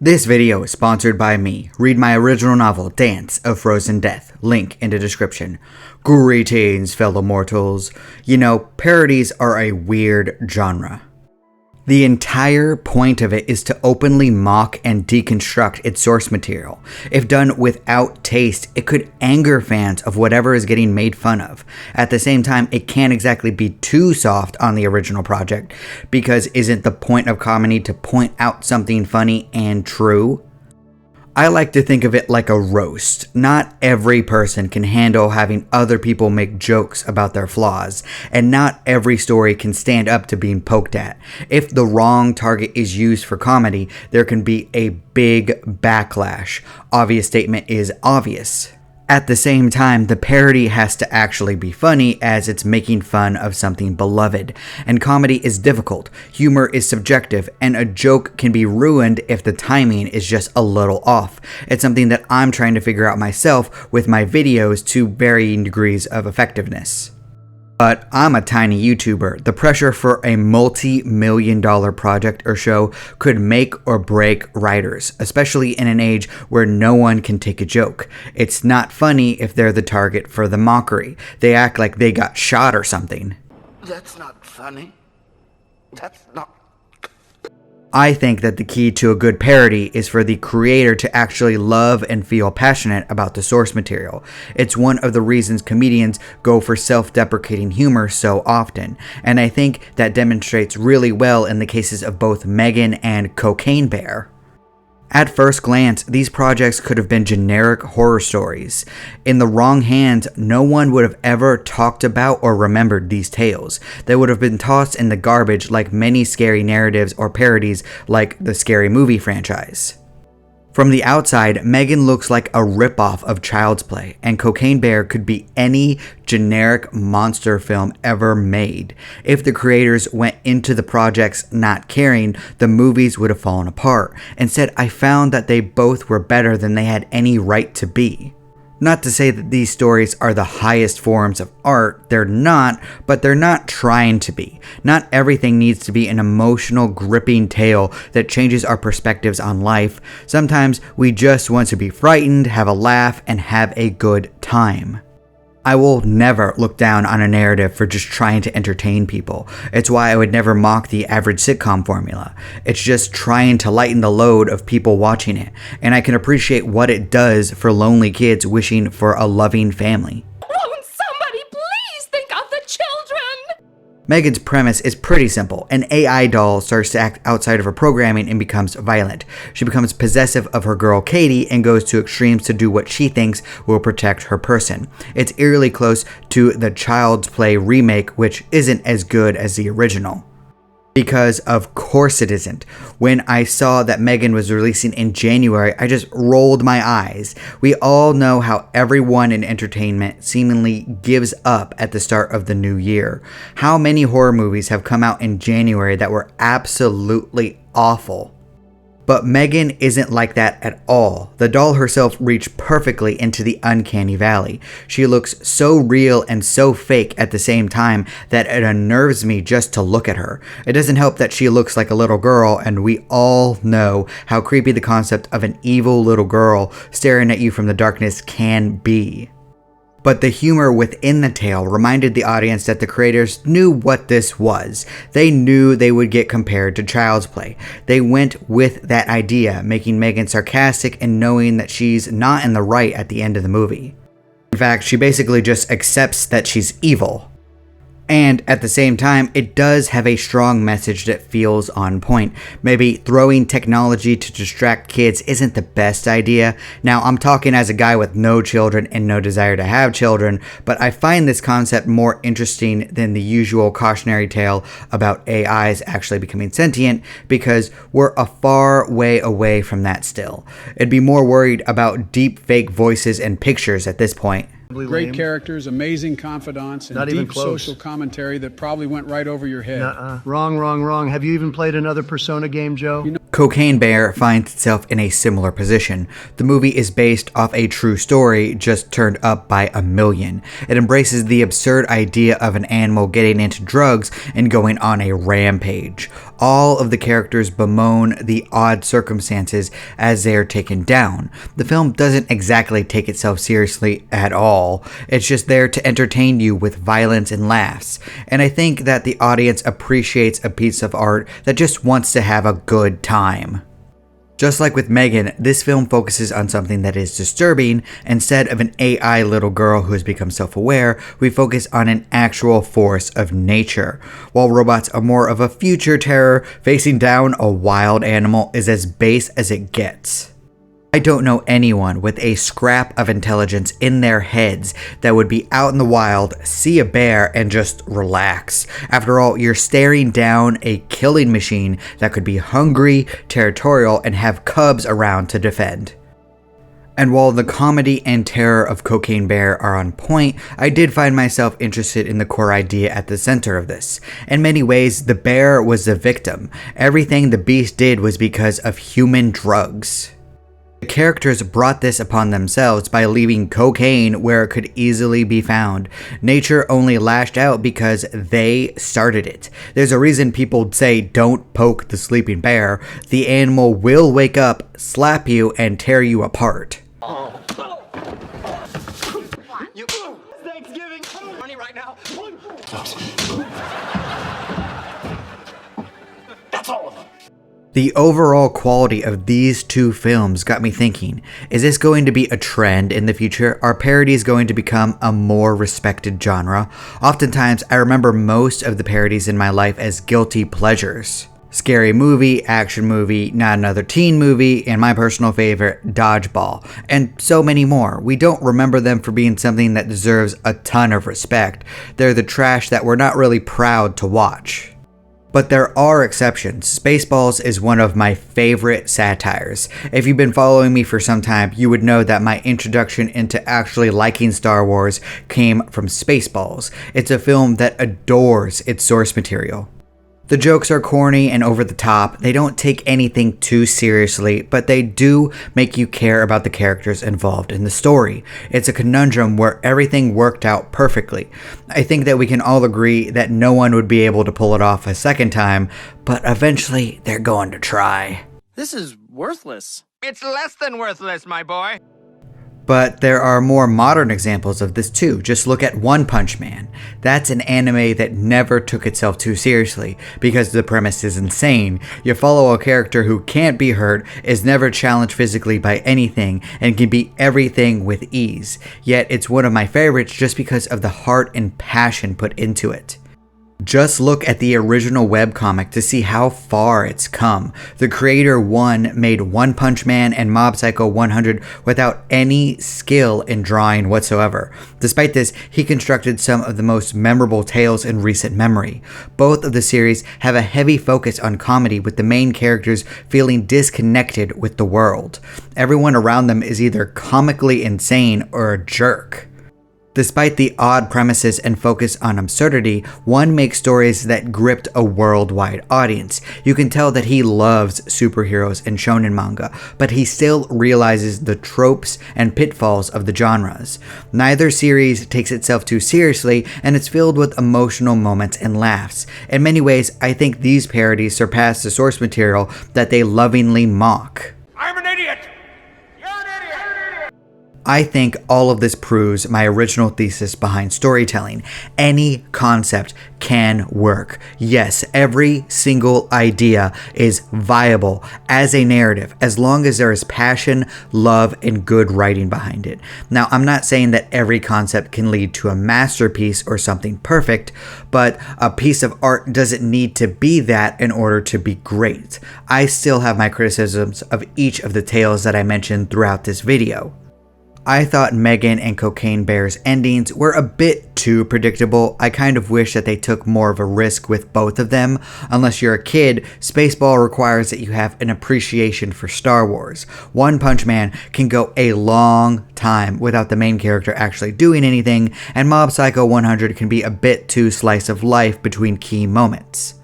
This video is sponsored by me. Read my original novel, Dance of Frozen Death. Link in the description. Greetings, fellow mortals. You know, parodies are a weird genre. The entire point of it is to openly mock and deconstruct its source material. If done without taste, it could anger fans of whatever is getting made fun of. At the same time, it can't exactly be too soft on the original project, because isn't the point of comedy to point out something funny and true? I like to think of it like a roast. Not every person can handle having other people make jokes about their flaws, and not every story can stand up to being poked at. If the wrong target is used for comedy, there can be a big backlash. Obvious statement is obvious. At the same time, the parody has to actually be funny, as it's making fun of something beloved. And comedy is difficult, humor is subjective, and a joke can be ruined if the timing is just a little off. It's something that I'm trying to figure out myself with my videos to varying degrees of effectiveness. But I'm a tiny YouTuber. The pressure for a multi-million-dollar project or show could make or break writers, especially in an age where no one can take a joke. It's not funny if they're the target for the mockery. They act like they got shot or something. That's not funny. That's not... I think that the key to a good parody is for the creator to actually love and feel passionate about the source material. It's one of the reasons comedians go for self-deprecating humor so often, and I think that demonstrates really well in the cases of both M3Gan and Cocaine Bear. At first glance, these projects could have been generic horror stories. In the wrong hands, no one would have ever talked about or remembered these tales. They would have been tossed in the garbage like many scary narratives or parodies like the Scary Movie franchise. From the outside, M3Gan looks like a ripoff of Child's Play, and Cocaine Bear could be any generic monster film ever made. If the creators went into the projects not caring, the movies would have fallen apart. Instead, I found that they both were better than they had any right to be. Not to say that these stories are the highest forms of art, they're not, but they're not trying to be. Not everything needs to be an emotional, gripping tale that changes our perspectives on life. Sometimes we just want to be frightened, have a laugh, and have a good time. I will never look down on a narrative for just trying to entertain people. It's why I would never mock the average sitcom formula. It's just trying to lighten the load of people watching it, and I can appreciate what it does for lonely kids wishing for a loving family. Won't somebody please think of the children? M3Gan's premise is pretty simple. An AI doll starts to act outside of her programming and becomes violent. She becomes possessive of her girl Katie and goes to extremes to do what she thinks will protect her person. It's eerily close to the Child's Play remake, which isn't as good as the original. Because of course it isn't. When I saw that M3Gan was releasing in January, I just rolled my eyes. We all know how everyone in entertainment seemingly gives up at the start of the new year. How many horror movies have come out in January that were absolutely awful? But M3Gan isn't like that at all. The doll herself reached perfectly into the uncanny valley. She looks so real and so fake at the same time that it unnerves me just to look at her. It doesn't help that she looks like a little girl, and we all know how creepy the concept of an evil little girl staring at you from the darkness can be. But the humor within the tale reminded the audience that the creators knew what this was. They knew they would get compared to Child's Play. They went with that idea, making M3Gan sarcastic and knowing that she's not in the right at the end of the movie. In fact, she basically just accepts that she's evil. And at the same time, it does have a strong message that feels on point. Maybe throwing technology to distract kids isn't the best idea. Now, I'm talking as a guy with no children and no desire to have children, but I find this concept more interesting than the usual cautionary tale about AIs actually becoming sentient, because we're a far way away from that still. I'd be more worried about deep fake voices and pictures at this point. Great characters, amazing confidants, and deep social commentary that probably went right over your head. Wrong. Have you even played another Persona game, Joe? Cocaine Bear finds itself in a similar position. The movie is based off a true story, just turned up by a million. It embraces the absurd idea of an animal getting into drugs and going on a rampage. All of the characters bemoan the odd circumstances as they are taken down. The film doesn't exactly take itself seriously at all. It's just there to entertain you with violence and laughs. And I think that the audience appreciates a piece of art that just wants to have a good time. Just like with M3Gan, this film focuses on something that is disturbing. Instead of an AI little girl who has become self-aware, we focus on an actual force of nature. While robots are more of a future terror, facing down a wild animal is as base as it gets. I don't know anyone with a scrap of intelligence in their heads that would be out in the wild, see a bear, and just relax. After all, you're staring down a killing machine that could be hungry, territorial, and have cubs around to defend. And while the comedy and terror of Cocaine Bear are on point, I did find myself interested in the core idea at the center of this. In many ways, the bear was the victim. Everything the beast did was because of human drugs. The characters brought this upon themselves by leaving cocaine where it could easily be found. Nature only lashed out because they started it. There's a reason people say don't poke the sleeping bear. The animal will wake up, slap you, and tear you apart. Thanksgiving money right now. That's all of them. The overall quality of these two films got me thinking, is this going to be a trend in the future? Are parodies going to become a more respected genre? Oftentimes, I remember most of the parodies in my life as guilty pleasures. Scary Movie, Action Movie, Not Another Teen Movie, and my personal favorite, Dodgeball, and so many more. We don't remember them for being something that deserves a ton of respect. They're the trash that we're not really proud to watch. But there are exceptions. Spaceballs is one of my favorite satires. If you've been following me for some time, you would know that my introduction into actually liking Star Wars came from Spaceballs. It's a film that adores its source material. The jokes are corny and over the top. They don't take anything too seriously, but they do make you care about the characters involved in the story. It's a conundrum where everything worked out perfectly. I think that we can all agree that no one would be able to pull it off a second time, but eventually they're going to try. This is worthless. It's less than worthless, my boy. But there are more modern examples of this too. Just look at One Punch Man. That's an anime that never took itself too seriously because the premise is insane. You follow a character who can't be hurt, is never challenged physically by anything, and can beat everything with ease. Yet it's one of my favorites just because of the heart and passion put into it. Just look at the original webcomic to see how far it's come. The creator made One Punch Man and Mob Psycho 100 without any skill in drawing whatsoever. Despite this, he constructed some of the most memorable tales in recent memory. Both of the series have a heavy focus on comedy, with the main characters feeling disconnected with the world. Everyone around them is either comically insane or a jerk. Despite the odd premises and focus on absurdity, One makes stories that gripped a worldwide audience. You can tell that he loves superheroes and shonen manga, but he still realizes the tropes and pitfalls of the genres. Neither series takes itself too seriously, and it's filled with emotional moments and laughs. In many ways, I think these parodies surpass the source material that they lovingly mock. I'm an idiot. I think all of this proves my original thesis behind storytelling. Any concept can work. Yes, every single idea is viable as a narrative, as long as there is passion, love, and good writing behind it. Now, I'm not saying that every concept can lead to a masterpiece or something perfect, but a piece of art doesn't need to be that in order to be great. I still have my criticisms of each of the tales that I mentioned throughout this video. I thought M3Gan and Cocaine Bear's endings were a bit too predictable. I kind of wish that they took more of a risk with both of them. Unless you're a kid, Spaceball requires that you have an appreciation for Star Wars. One Punch Man can go a long time without the main character actually doing anything, and Mob Psycho 100 can be a bit too slice of life between key moments.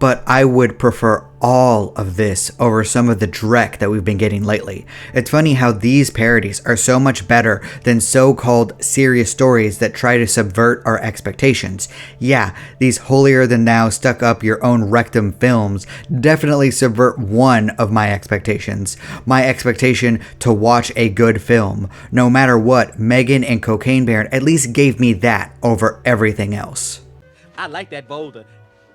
but I would prefer all of this over some of the dreck that we've been getting lately. It's funny how these parodies are so much better than so-called serious stories that try to subvert our expectations. Yeah, these holier-than-thou stuck-up-your-own-rectum films definitely subvert one of my expectations. My expectation to watch a good film. No matter what, M3Gan and Cocaine Bear at least gave me that over everything else. I like that boulder.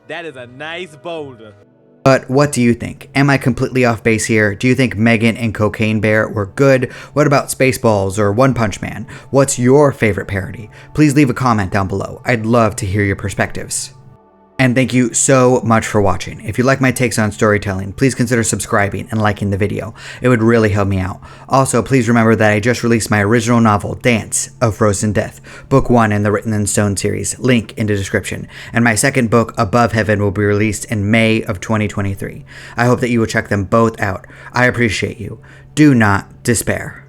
That is a nice boulder. But what do you think? Am I completely off base here? Do you think M3Gan and Cocaine Bear were good? What about Spaceballs or One Punch Man? What's your favorite parody? Please leave a comment down below. I'd love to hear your perspectives. And thank you so much for watching. If you like my takes on storytelling, please consider subscribing and liking the video. It would really help me out. Also, please remember that I just released my original novel, Dance of Frozen Death, Book 1 in the Written in Stone series, link in the description. And my second book, Above Heaven, will be released in May of 2023. I hope that you will check them both out. I appreciate you. Do not despair.